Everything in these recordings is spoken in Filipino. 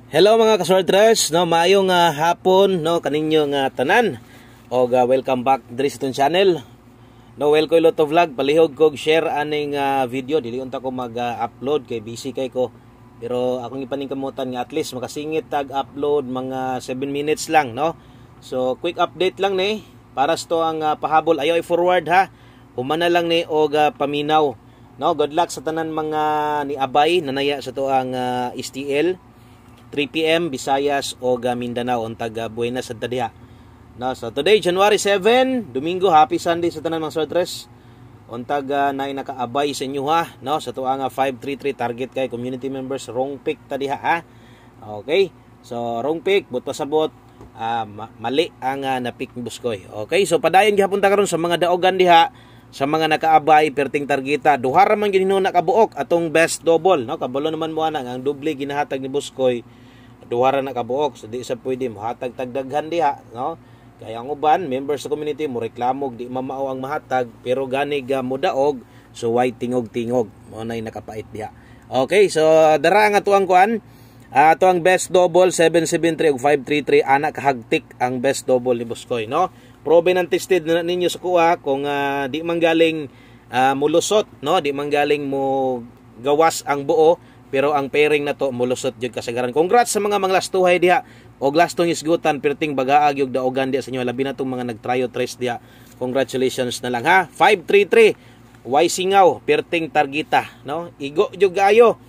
Hello mga kaswordress, no, maayong hapon no kaninyo nga tanan. Og welcome back diri sa tong channel. No, welcome Loto Vlog, palihog kog share aning video. Dili unta ko mag-upload kay busy kay ko. Pero akong ipaningkamutan nga at least makasingit tag-upload mga 7 minutes lang, no. So quick update lang ni para sa to ang pahabol. Ayaw i-forward ha. Humana lang ni og paminaw. No, good luck sa tanan mga ni Abay nanaya sa to ang STL. 3 PM Visayas o Mindanao on taga Buenas at Tadiha. No, so today January 7, Domingo, happy Sunday sa tanan mga sortres. On taga nay nakaabay sa inyo ha, no, sa tuwa nga 533 target kay community members wrong pick Tadiha ha. Okay? So wrong pick but pasabot mali ang na-pick ni Buskoy. Okay? So padayon gihapon ta karon sa mga daogan diha sa mga nakaabay perting targeta. Duha ra man ginino nakabuok atong best double, no? Kabalo naman mo ana ang doble ginahatag ni Buskoy. Duha ra nakabuok, so di sa pwede mahatag tagdaghan diha, no? Kaya ang uban members sa community mo reklamog di mamao ang mahatag pero ganig mo daog, so why tingog-tingog mo nay nakapait diha. Okay, so dara nga tuang kuan ato ang best double 773 ug 533 ana kahagtik ang best double ni Buskoy, no? Proven and tested na ninyo sa kuha kung di manggaling mulusot, no? Di manggaling mo gawas ang buo pero ang pairing na to mulusot jud kasagaran. Congrats sa mga manglastuhay diha og lastong isgutan perting bagaag yung daogan diha sa inyo labi na tong mga nagtryo tres diha. Congratulations na lang ha. 533 Y Singaw perting targeta, no? Igo jud gayo.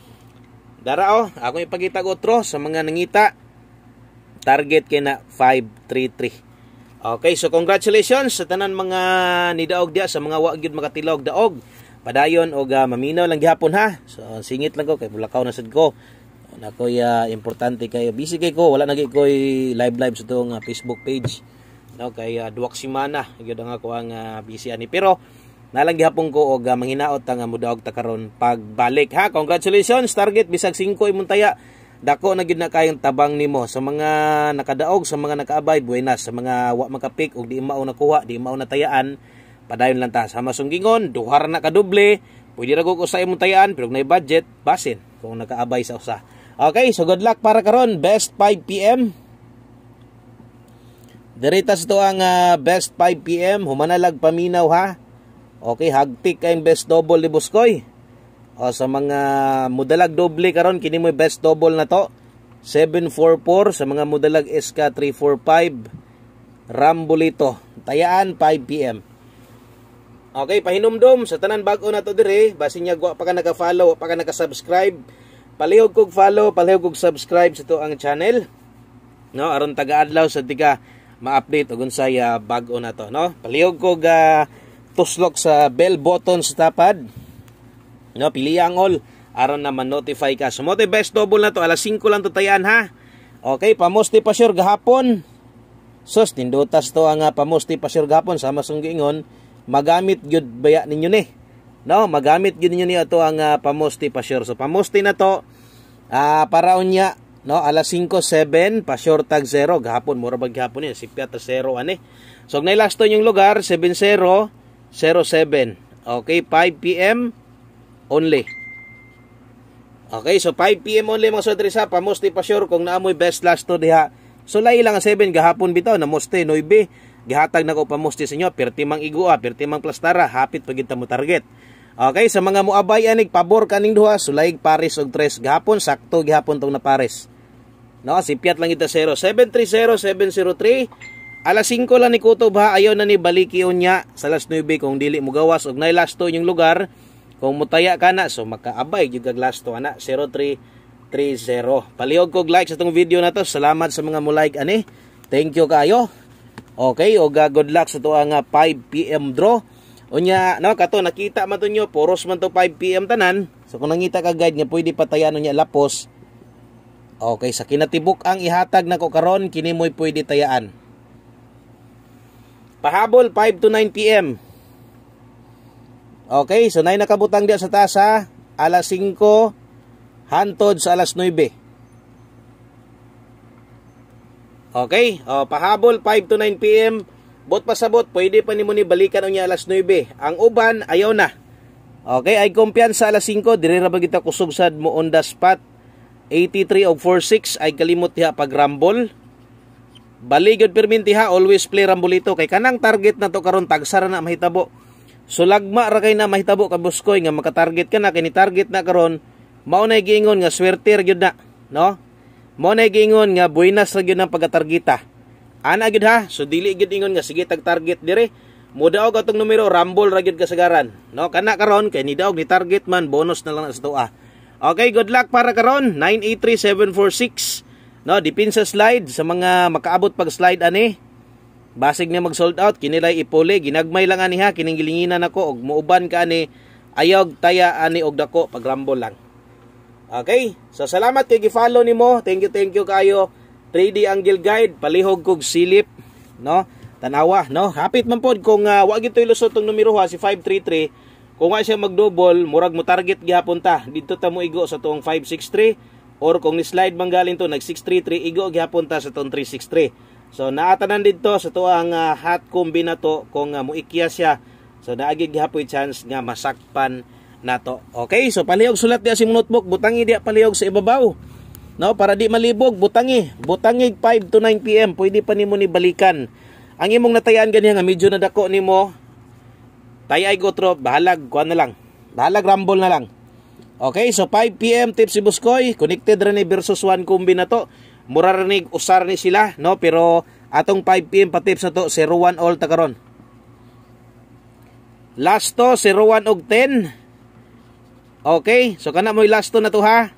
Dara ako ipakita ko otro sa mga nangita. Target kay na 533. Okay, so congratulations sa tanan mga nidaog diha sa mga wa gyud makatilog daog. Padayon og maminaw lang gihapon ha. So singit lang ko kay bulakaw na sad ko. Nakoy importante kay busy kay ko, wala nagi koy live sa tong Facebook page. No, kay duwak semana gyud ang ako ang busy ani pero nalang gihapon ko og manghinaot ang mudaog ta karon pagbalik ha. Congratulations, target bisag 5 imong taya. Dako na gyud na kayong tabang nimo sa mga nakadaog, sa mga nakaabay buenas, sa mga wa makapik og di mao nakuha, di mao natayaan. Padayon lang ta sa masunggingon, duha ra na kadoble, pwede ra ko sa imong tayaan pero nay budget basin kung nakaabay sa usa. Okay, so good luck para karon best 5 PM. Dirita sa to ang best 5 PM, humanalag paminaw ha. Okay, hagtik kay best double ni Buskoy. O sa mga mudalag doble karon kini mo best double na to 744 sa mga mudalag SK 345 Rambolito tayaan 5 PM. Okay, pahinumdom sa tanan bag-o na to dire basin nya wa pa ka naka-follow, pa ka naka-subscribe, palihog kog follow, palihog kog subscribe sa to ang channel, no, aron taga-adlaw sa tika ma-update og unsay bag-o na to, no. Palihog kog tuslok sa bell button sa tapad, no, pili ang all aron na ma-notify ka. So mo best double na to alas 5 lang to tayan ha. Okay, pamusti pa sure gahapon. Sus tindutas to ang pamusti pa sure gahapon sa masunggingon. Magamit gyud baya ninyo ni, no, magamit gyud ninyo ni ato ang pamusti pa sure. So pamusti na to para unya, no, alas 5:07 pa sure tag 0 gahapon mura bag gahapon ni sipya ta 0 ani. So nailaston yung lugar 7007. Okay, 5 PM only. Okay, so 5 PM only mga sodres ha. Pamusti pa sure kung naamoy best last to diha. So lai lang 7 gahapon bitaw na musti 9. Gihatag na ko pamusti sa inyo, perti mang igua, perti mang plastara, hapit pagid ta mo target. Okay, sa mga muabay anig pabor kaning duha, sulaig pares og 3 gahapon, sakto gihapon tong na pares. No, sipiat lang ita 0 730 703. Alas 5 lang ni kutob ha, ayaw na ni baliki unya sa alas 9 kung dili mo gawas og nay lasto yung lugar. Kung mutaya ka na, so makaabay gyud kag lasto ana 0330. Palihog kog like sa tong video na to. Salamat sa mga mo like ani. Thank you kayo. Okay, og good luck sa to ang 5 PM draw. Unya, no, kato nakita man to nyo, poros man to 5 PM tanan. So kung nangita ka guide nga pwede patayan niya lapos. Okay, sa kinatibuk ang ihatag nako karon kini mo'y pwede tayaan. Pahabol 5 to 9 PM. Okay, so nay nakabutang diya sa tasa alas 5 hantod sa alas 9. Okay, pahabol 5 to 9 PM. Bot pasabot, pwede pa nimo ni balikan unya alas 9. Ang uban ayaw na. Okay, ay kumpiyansa alas 5, dire ra ba kita kusog sad mo on the spot. 83 og 46 ay kalimot diha pag rumble. Baligod perminti ha, always play rambolito kay kanang target na to karon tagsara na mahitabo. So lagma ra kay na mahitabo ka buskoy nga maka-target ka na kay ni target na karon mao nay giingon nga swerte ra gyud na, no? Mao nay giingon nga buenas ra gyud ang pagka-targeta. Ana gyud ha, so dili gyud ingon nga sige tag-target dire. Mudaog atong numero rumble ra gyud kasagaran, no? Kana karon kay ni daog ni target man bonus na lang sa tuwa. Okay, good luck para karon 983746. No, depensa slide sa mga makaabot pag slide ani. Basig niya mag sold out, kinilay ipuli, ginagmay lang ani ha, kining gilinginan ako og muuban ka ani ayog taya ani og dako pag rumble lang. Okay? So salamat kay gi-follow nimo. Thank you kayo. 3D angle guide, palihog kog silip, no? Tanawa, no? Hapit man pod kung wa gyud toy lusot tong numero ha si 533. Kung wa siya mag-double, murag mo target gihapon ta. Dito ta mo igo sa tuong 563. Or kung ni-slide man galing to, nag-633, igo gihapon ta sa itong 363. So, naatanan dito sa to ang hot combi na to, kung muikya siya. So, naagi gihapon chance nga masakpan na to. Okay, so palihog sulat diya si notebook, butangi diya palihog sa ibabaw. No, para di malibog, butangi 5 to 9 PM, pwede pa nimo ni balikan. Ang imong natayaan ganiya nga medyo na dako nimo, tayay go trop, bahalag, kuha na lang. Bahalag rumble na lang. Okay, so 5 PM tips si Buskoy, connected rin ni versus 1 combi na to. Mura rin usar ni sila, no? Pero atong 5 PM pa tips na to, 0-1 all ta karon. Last to 0-1 og 10. Okay, so kana mo last to na to ha.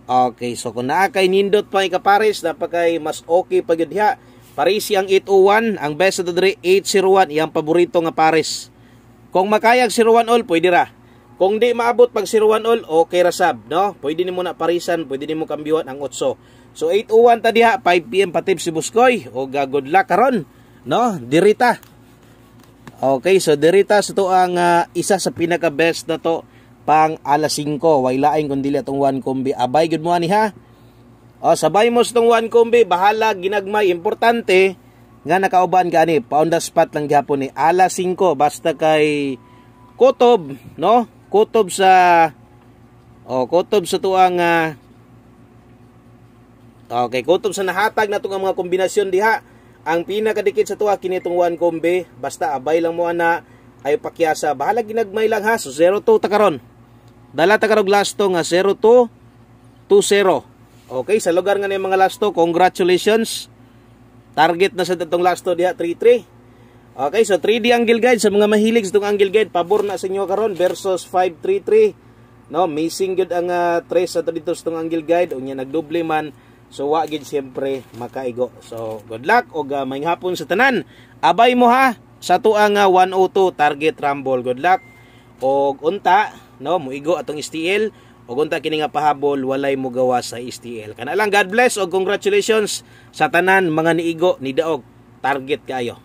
Okay, so kung naa kay nindot pa ikapares, napakay mas okay pa gyud diha. Parisi ang 801, ang best to dre 801, iyang paborito nga pares. Kung makayag 0-1 all, pwede ra. Kung di maabot pag 0-1 all, okay ra sab, no? Pwede nimo na parisan, pwede nimo kambyuhan ang 8. So 801 ta diha, 5 PM pa tips si Buskoy. O good luck karon, no? Dirita. Okay, so dirita sa to ang isa sa pinaka best na to pang alas 5. Way laing kun dili atong 1 combi. Abay gud mo ani ha. O sabay mo sa tong 1 combi, bahala ginagmay, importante nga nakauban ka ani, pa on the spot lang gyapon ni alas 5 basta kay kutob, no? Kutob sa tuang okay, kutob sa nahatag na itong mga kombinasyon diha. Ang pinakadikit sa tuwa kinitong 1 combi, basta abay lang mo ana ay pakyasa, bahala ginagmay lang ha. So 02 ta karon, dala ta karog last to nga 0220. Okay, sa lugar nga ni mga last to, congratulations, target na sa itong last to diha 33. Okay, so 3D angle guide sa mga mahilig sa itong angle guide, pabor na sa inyo karon versus 533. No, missing gud ang 3 sa dito sa itong angle guide, unya nagdoble man. So wa gid siyempre makaigo. So good luck og maayong hapon sa tanan. Abay mo ha sa tuang 102 target rumble. Good luck. Og unta, no, muigo atong STL. Og unta kini nga pahabol walay mo gawa sa STL. Kana lang, God bless og congratulations sa tanan mga niigo ni daog target kayo.